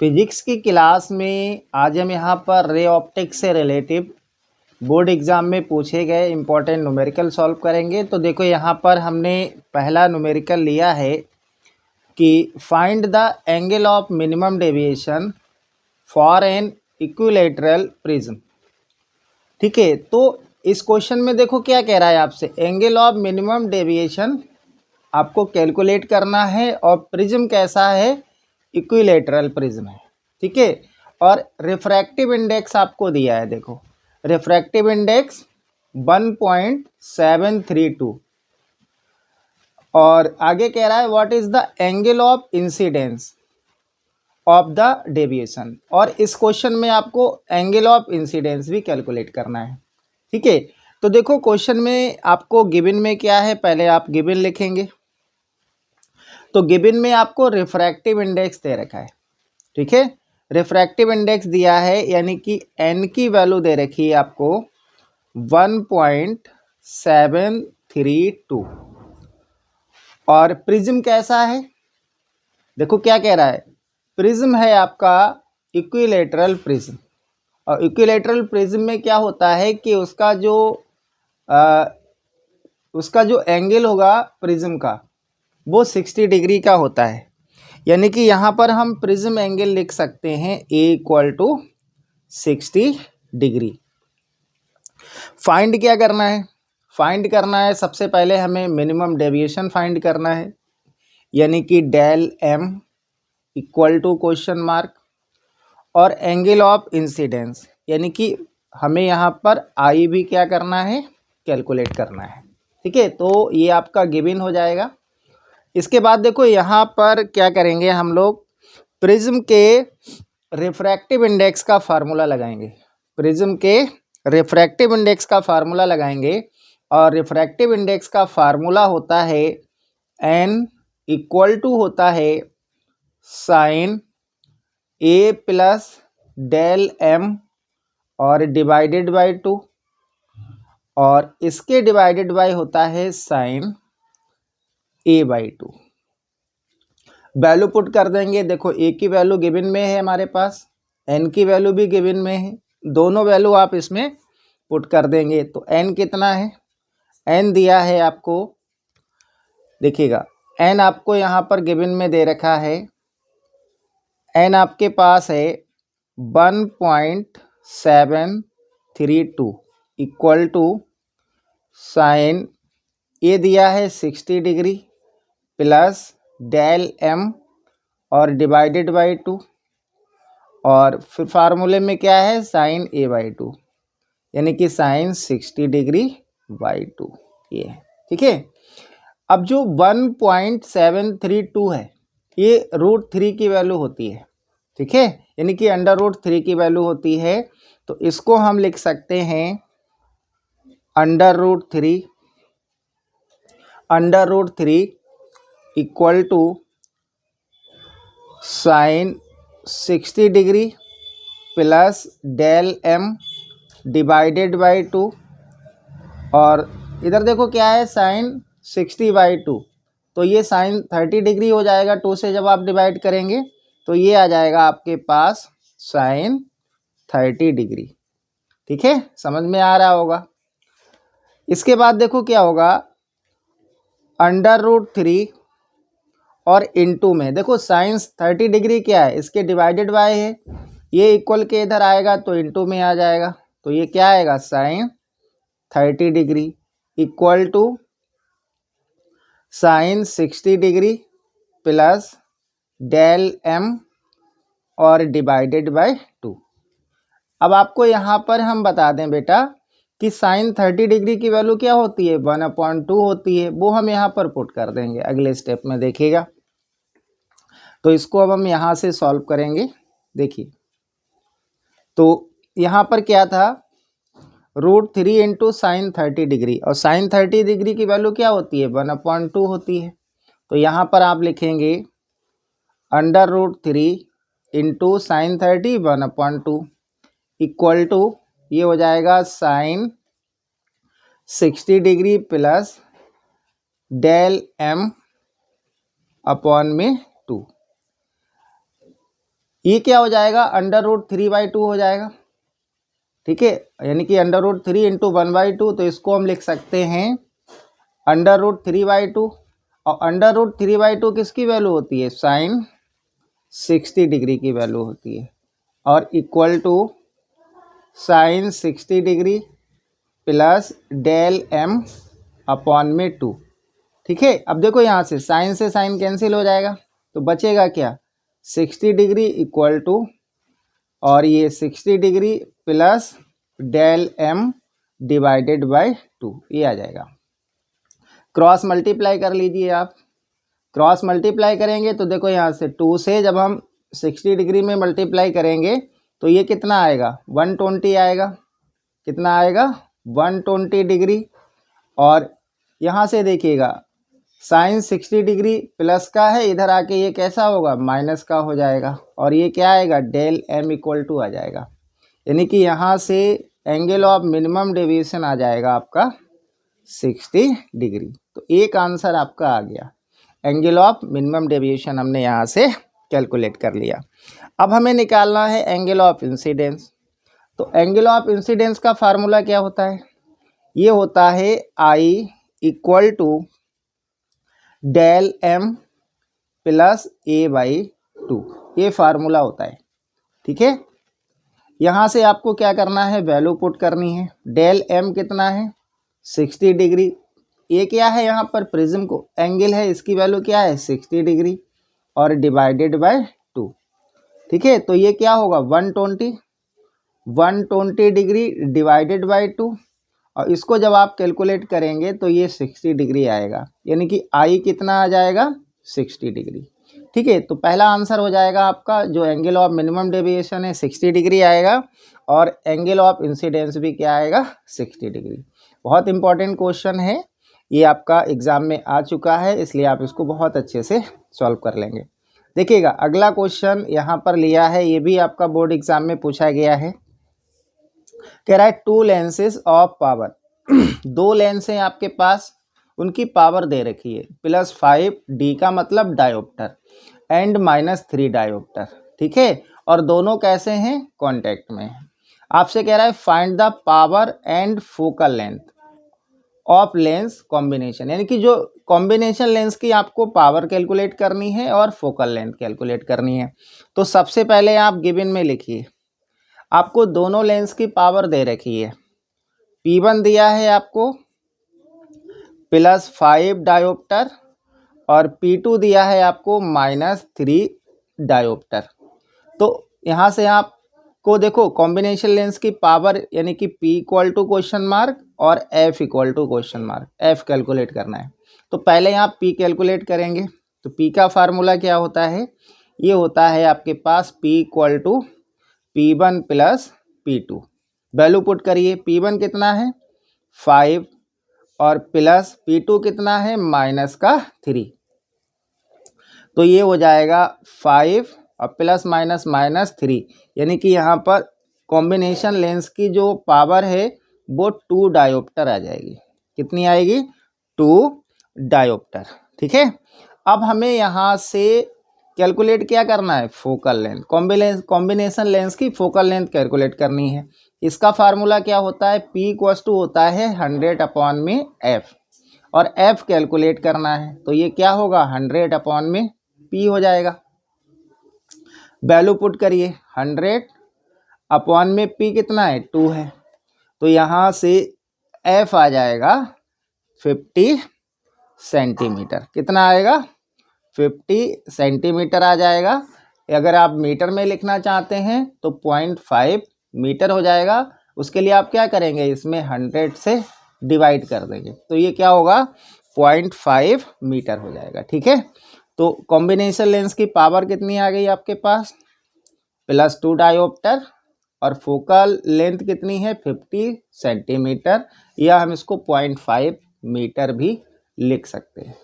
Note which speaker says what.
Speaker 1: Physics की class में आज हम यहाँ पर रे ऑप्टिक्स से रिलेटिव बोर्ड एग्ज़ाम में पूछे गए इम्पोर्टेंट न्यूमेरिकल सॉल्व करेंगे। तो देखो यहाँ पर हमने पहला न्यूमेरिकल लिया है कि find the angle of minimum deviation for an equilateral prism. ठीक है, तो इस क्वेश्चन में देखो क्या कह रहा है आपसे, एंगल ऑफ मिनिमम डेविएशन आपको कैलकुलेट करना है और प्रिज्म कैसा है, इक्विलैटरल प्रिज्म है। ठीक है, और रिफ्रैक्टिव इंडेक्स आपको दिया है, देखो रिफ्रैक्टिव इंडेक्स 1.732 और आगे कह रहा है what is the angle of incidence of the deviation, और इस क्वेश्चन में आपको एंगल ऑफ इंसिडेंस भी कैलकुलेट करना है। ठीक है, तो देखो क्वेश्चन में आपको गिवन में क्या है, पहले आप गिवन लिखेंगे। तो गिवन में आपको रिफ्रैक्टिव इंडेक्स दे रखा है। ठीक है, रिफ्रैक्टिव इंडेक्स दिया है यानी कि एन की वैल्यू दे रखी है आपको 1.732 और प्रिज्म कैसा है, देखो क्या कह रहा है, प्रिज्म है आपका इक्विलैटरल प्रिज्म। और इक्विलैटरल प्रिज्म में क्या होता है कि उसका जो एंगल होगा प्रिज्म का वो 60 डिग्री का होता है। यानी कि यहाँ पर हम प्रिज्म एंगल लिख सकते हैं A = 60 डिग्री। फाइंड क्या करना है, फाइंड करना है सबसे पहले हमें मिनिमम डेविएशन फाइंड करना है, यानी कि डेल m = और एंगल ऑफ इंसिडेंस, यानी कि हमें यहाँ पर I भी क्या करना है, कैलकुलेट करना है। ठीक है, तो ये आपका गिवन हो जाएगा। इसके बाद देखो यहाँ पर क्या करेंगे हम लोग, प्रिज्म के रिफ्रैक्टिव इंडेक्स का फार्मूला लगाएंगे, प्रिज्म के रिफ्रैक्टिव इंडेक्स का फार्मूला लगाएंगे और रिफ्रैक्टिव इंडेक्स का फार्मूला होता है n होता है sine A plus del m और डिवाइडेड बाय 2 और इसके डिवाइडेड बाय होता है साइन A/2। वैल्यू पुट कर देंगे, देखो A की वैल्यू गिवन में है हमारे पास, n की वैल्यू भी गिवन में है, दोनों वैल्यू आप इसमें पुट कर देंगे। तो n कितना है, n दिया है आपको, देखिएगा n आपको यहाँ पर गिवन में दे रखा है, n आपके पास है 1.732 इक्वल टू साइन A दिया है 60 डिग्री प्लस डेल m और डिवाइडेड बाय 2 और फिर फार्मूले में क्या है, साइन A/2 यानी कि साइन 60 डिग्री बाई 2 ये है। ठीक है, अब जो 1.732 है ये √3 की वैल्यू होती है। ठीक है, यानी कि √3 की वैल्यू होती है, तो इसको हम लिख सकते हैं √3 equal to sine 60 degree plus del m divided by 2 और इधर देखो क्या है, साइन 60/2, तो ये साइन 30 डिग्री हो जाएगा, 2 से जब आप डिवाइड करेंगे तो ये आ जाएगा आपके पास साइन 30 डिग्री। ठीक है, समझ में आ रहा होगा। इसके बाद देखो क्या होगा, √3 और इनटू में देखो साइन 30 डिग्री क्या है, इसके डिवाइडेड बाय है, ये इक्वल के इधर आएगा तो इनटू में आ जाएगा, तो ये क्या आएगा, sine 30 degree equal to sine 60 degree plus del m और डिवाइडेड बाय 2। अब आपको यहाँ पर हम बता दें बेटा कि साइन 30 डिग्री की वैल्यू क्या होती है, 1/2 होती है, वो हम यहाँ पर पुट कर देंगे अगले स्टेप में, देखिएगा। तो इसको अब हम यहाँ से सॉल्व करेंगे। देखिए तो यहाँ पर क्या था, √3 इंटू साइन 30 डिग्री, और साइन 30 डिग्री की वैल्यू क्या होती है, 1/2 होती है। तो यहाँ पर आप लिखेंगे √3 इंटू साइन 30 1/2 इक्वल टू, ये हो जाएगा sine 60 degree plus del m upon में 2। ये क्या हो जाएगा, √3/2 हो जाएगा, ठीक है, यानी कि √3 इंटू 1/2, तो इसको हम लिख सकते हैं √3/2, और √3/2 किसकी वैल्यू होती है, साइन 60 डिग्री की वैल्यू होती है, और equal to sine 60 degree plus del m upon में 2, ठीक है। अब देखो यहाँ से साइन कैंसिल हो जाएगा, तो बचेगा क्या, 60 डिग्री इक्वल टू, और ये 60 degree plus del m divided by 2, ये आ जाएगा। क्रॉस मल्टीप्लाई कर लीजिए आप, क्रॉस मल्टीप्लाई करेंगे तो देखो यहाँ से 2 से जब हम 60 डिग्री में मल्टीप्लाई करेंगे तो ये कितना आएगा, 120 आएगा, कितना आएगा, 120 डिग्री। और यहाँ से देखिएगा साइन 60 डिग्री प्लस का है, इधर आके ये कैसा होगा, माइनस का हो जाएगा, और ये क्या आएगा, डेल m इक्वल टू आ जाएगा, यानी कि यहाँ से एंगल ऑफ मिनिमम डेविएशन आ जाएगा आपका 60 डिग्री। तो एक आंसर आपका आ गया, एंगल ऑफ मिनिमम डेविएशन हमने यहाँ से कैलकुलेट कर लिया। अब हमें निकालना है एंगल ऑफ इंसिडेंस। तो एंगल ऑफ इंसिडेंस का फार्मूला क्या होता है, ये होता है I equal to del m plus a/2, ये फार्मूला होता है, ठीक है। यहाँ से आपको क्या करना है, वैल्यू पुट करनी है। डेल m कितना है, 60 डिग्री, ये क्या है, यहाँ पर प्रिज्म को एंगल है, इसकी वैल्यू क्या है, 60 डिग्री, और डिवाइडेड बाय 2, ठीक है। तो ये क्या होगा, 120 डिग्री डिवाइडेड बाय 2, और इसको जब आप कैलकुलेट करेंगे तो ये 60 डिग्री आएगा, यानी कि I कितना आ जाएगा, 60 डिग्री, ठीक है। तो पहला आंसर हो जाएगा आपका, जो एंगल ऑफ मिनिमम डेविएशन है 60 डिग्री आएगा, और एंगल ऑफ इंसिडेंस भी क्या आएगा, 60 डिग्री। बहुत इंपॉर्टेंट क्वेश्चन है ये, आपका एग्जाम में आ चुका है, इसलिए आप इसको बहुत अच्छे से सॉल्व कर लेंगे। देखिएगा अगला क्वेश्चन यहाँ पर लिया है, ये भी आपका बोर्ड एग्जाम में पूछा गया है। कह रहा है 2 लेंसेज ऑफ पावर, 2 लेंस हैं आपके पास, उनकी पावर दे रखी है +5 D का मतलब डायोप्टर एंड -3 डायोप्टर, ठीक है, और दोनों कैसे हैं, कांटेक्ट में हैं। आपसे कह रहा है find the power and focal length of lens combination, यानी कि जो कॉम्बिनेशन लेंस की आपको पावर कैलकुलेट करनी है और फोकल लेंथ कैलकुलेट करनी है। तो सबसे पहले आप गिवन में लिखिए, आपको दोनों लेंस की पावर दे रखी है, P1 दिया है आपको +5 डायोप्टर, और P2 दिया है आपको -3 डायोप्टर। तो यहाँ से आपको देखो कॉम्बिनेशन लेंस की पावर, यानी कि P equal to question mark और F equal to question mark, F calculate करना है। तो पहले आप P कैलकुलेट करेंगे, तो P का फार्मूला क्या होता है, ये होता है आपके पास P equal to P1 + P2, value put करिए, P1 कितना है 5, और प्लस P2 कितना है -3, तो ये हो जाएगा 5 और प्लस -3, यानी कि यहाँ पर कॉम्बिनेशन लेंस की जो पावर है वो 2 डायोप्टर आ जाएगी, कितनी आएगी, 2 डायोप्टर, ठीक है। अब हमें यहाँ से कैलकुलेट क्या करना है, फोकल लेंथ, कॉम्बिनेशन लेंस की फोकल लेंथ कैलकुलेट करनी है। इसका फार्मूला क्या होता है, P = होता है 100/F, और F कैलकुलेट करना है, तो ये क्या होगा, 100/P हो जाएगा। वैल्यू पुट करिए, 100/P कितना है, 2 है, तो यहाँ से F आ जाएगा 50 सेंटीमीटर, कितना आएगा, 50 सेंटीमीटर आ जाएगा। अगर आप मीटर में लिखना चाहते हैं तो 0.5 मीटर हो जाएगा, उसके लिए आप क्या करेंगे, इसमें 100 से डिवाइड कर देंगे, तो ये क्या होगा, 0.5 मीटर हो जाएगा, ठीक है। तो कॉम्बिनेशन लेंस की पावर कितनी आ गई आपके पास, +2 डायोप्टर, और फोकल लेंथ कितनी है, 50 सेंटीमीटर, या हम इसको 0.5 मीटर भी लिख सकते हैं।